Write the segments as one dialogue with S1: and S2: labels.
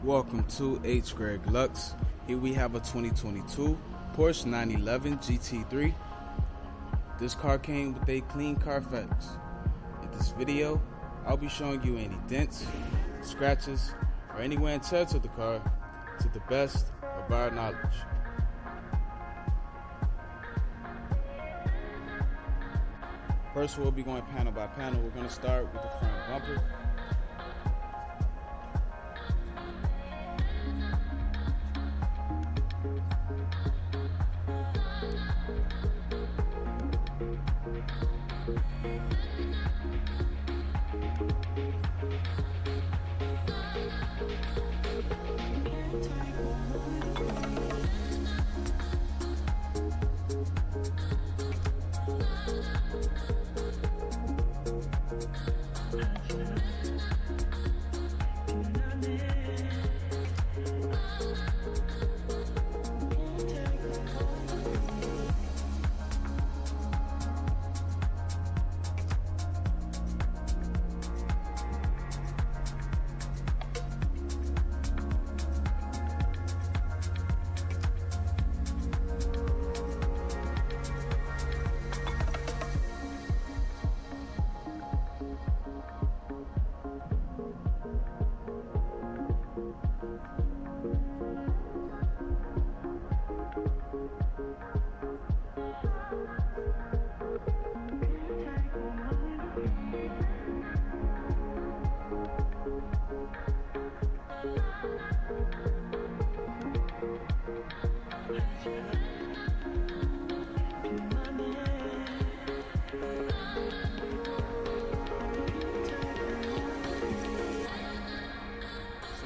S1: Welcome to Hgreglux. Here we have a 2022 Porsche 911 GT3. This car came with a clean CARFAX. In this video, I'll be showing you any dents, scratches, or any wear and tear to the car to the best of our knowledge. First, we'll be going panel by panel. We're going to start with the front bumper.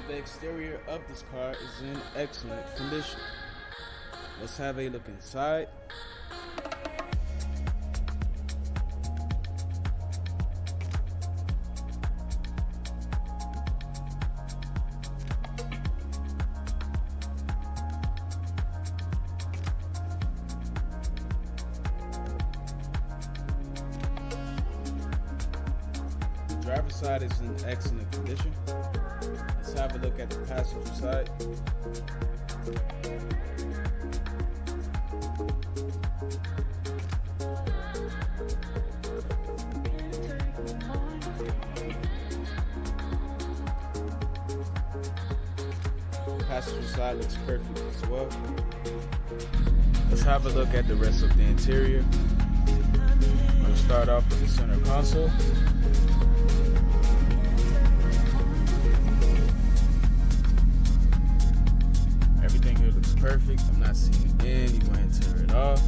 S1: The exterior of this car is in excellent condition. Let's have a look inside. The driver's side is in excellent condition. Let's have a look at the passenger side. The passenger side looks perfect as well. Let's have a look at the rest of the interior. I'm going to start off with the center console. Everything here looks perfect. I'm not seeing any wear and tear at all.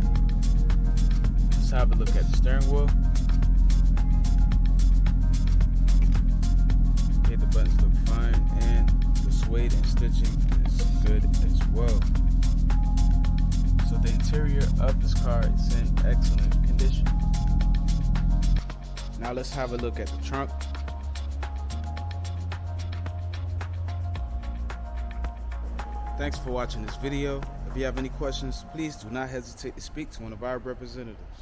S1: Let's have a look at the steering wheel. Okay, the buttons look fine, and the suede and stitching is good as well. So the interior of this car is in excellent condition. Now let's have a look at the trunk. Thanks for watching this video. If you have any questions, please do not hesitate to speak to one of our representatives.